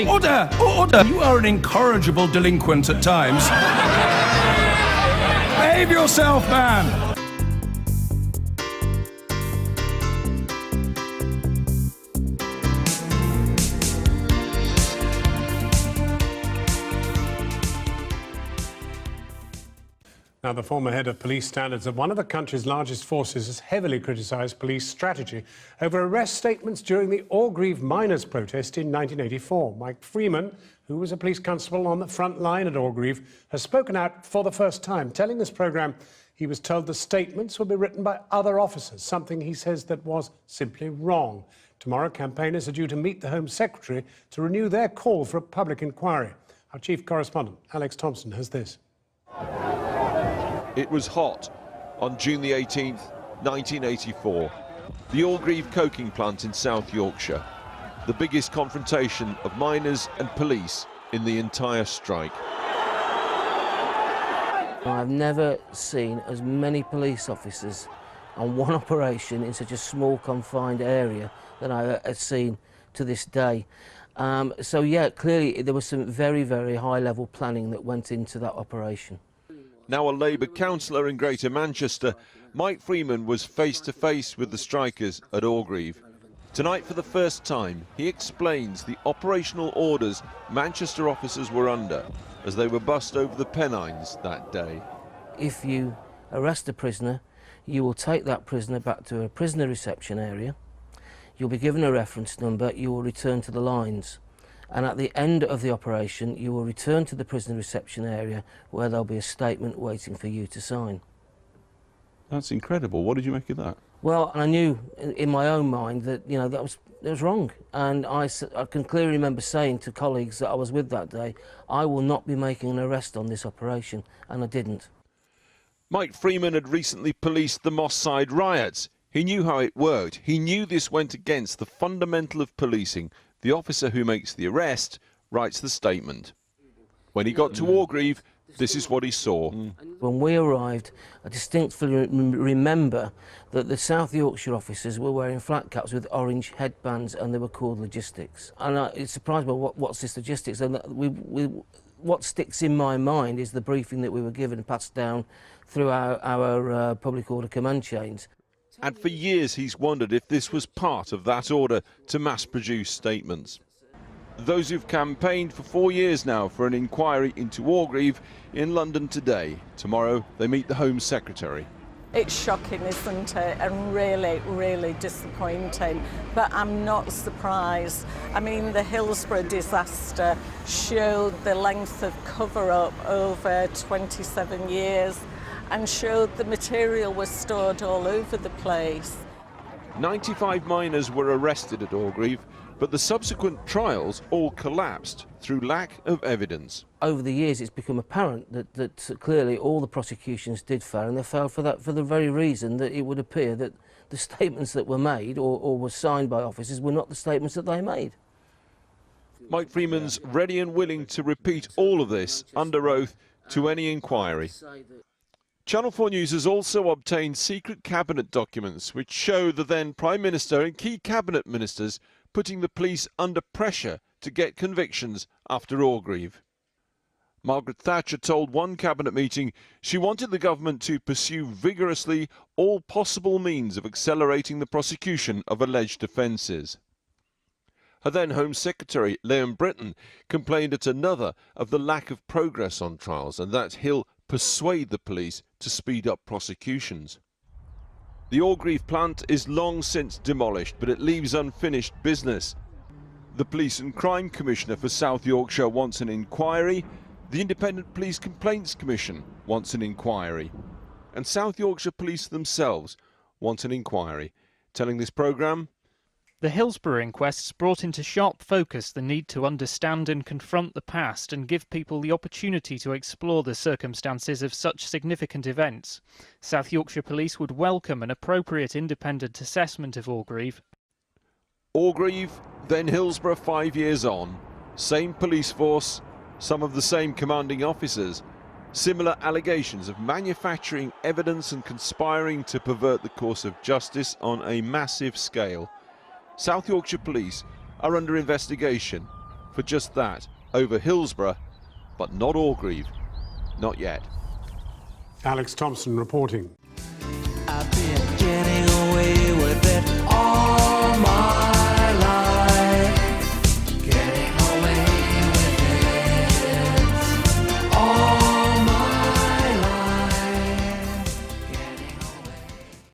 Order! Order! You are an incorrigible delinquent at times. Behave yourself, man! Now, the former head of police standards of one of the country's largest forces has heavily criticised police strategy over arrest statements during the Orgreave miners' protest in 1984. Mike Freeman, who was a police constable on the front line at Orgreave, has spoken out for the first time, telling this programme he was told the statements would be written by other officers, something he says that was simply wrong. Tomorrow, campaigners are due to meet the Home Secretary to renew their call for a public inquiry. Our chief correspondent, Alex Thompson, has this. It was hot on June the 18th, 1984. The Orgreave coking plant in South Yorkshire. The biggest confrontation of miners and police in the entire strike. I've never seen as many police officers on one operation in such a small confined area that I have seen to this day. So yeah, clearly there was some very, very high level planning that went into that operation. Now a Labour councillor in Greater Manchester, Mike Freeman was face to face with the strikers at Orgreave. Tonight, for the first time, he explains the operational orders Manchester officers were under as they were bussed over the Pennines that day. If you arrest a prisoner, you will take that prisoner back to a prisoner reception area. You'll be given a reference number, you will return to the lines. And at the end of the operation, you will return to the prisoner reception area where there'll be a statement waiting for you to sign. That's incredible. What did you make of that? Well, I knew in my own mind that, you know, that was wrong. And I can clearly remember saying to colleagues that I was with that day, I will not be making an arrest on this operation, and I didn't. Mike Freeman had recently policed the Moss Side riots. He knew how it worked. He knew this went against the fundamental of policing. The officer who makes the arrest writes the statement. When he got to Orgreave, this is what he saw. When we arrived, I distinctly remember that the South Yorkshire officers were wearing flat caps with orange headbands, and they were called logistics. And it surprised me, what's this logistics? And what sticks in my mind is the briefing that we were given and passed down through our public order command chains. And for years he's wondered if this was part of that order to mass-produce statements. Those who've campaigned for 4 years now for an inquiry into Orgreave in London today. Tomorrow they meet the Home Secretary. It's shocking, isn't it? And really, really disappointing. But I'm not surprised. I mean, the Hillsborough disaster showed the length of cover-up over 27 years. And showed the material was stored all over the place. 95 miners were arrested at Orgreave, but the subsequent trials all collapsed through lack of evidence. Over the years, it's become apparent that clearly all the prosecutions did fail, and they failed for the very reason that it would appear that the statements that were made or were signed by officers were not the statements that they made. Mike Freeman's ready and willing to repeat all of this under oath to any inquiry. Channel 4 News has also obtained secret cabinet documents which show the then Prime Minister and key cabinet ministers putting the police under pressure to get convictions after Orgreave. Margaret Thatcher told one cabinet meeting she wanted the government to pursue vigorously all possible means of accelerating the prosecution of alleged offences. Her then Home Secretary, Liam Britton, complained at another of the lack of progress on trials and that he'll persuade the police to speed up prosecutions. The Orgreave plant is long since demolished, but it leaves unfinished business. The Police and Crime Commissioner for South Yorkshire wants an inquiry. The Independent Police Complaints Commission wants an inquiry. And South Yorkshire Police themselves want an inquiry. Telling this programme, the Hillsborough inquests brought into sharp focus the need to understand and confront the past and give people the opportunity to explore the circumstances of such significant events. South Yorkshire Police would welcome an appropriate independent assessment of Orgreave. Orgreave, then Hillsborough 5 years on. Same police force, some of the same commanding officers. Similar allegations of manufacturing evidence and conspiring to pervert the course of justice on a massive scale. South Yorkshire Police are under investigation for just that, over Hillsborough, but not Orgreave. Not yet. Alex Thompson reporting. I've been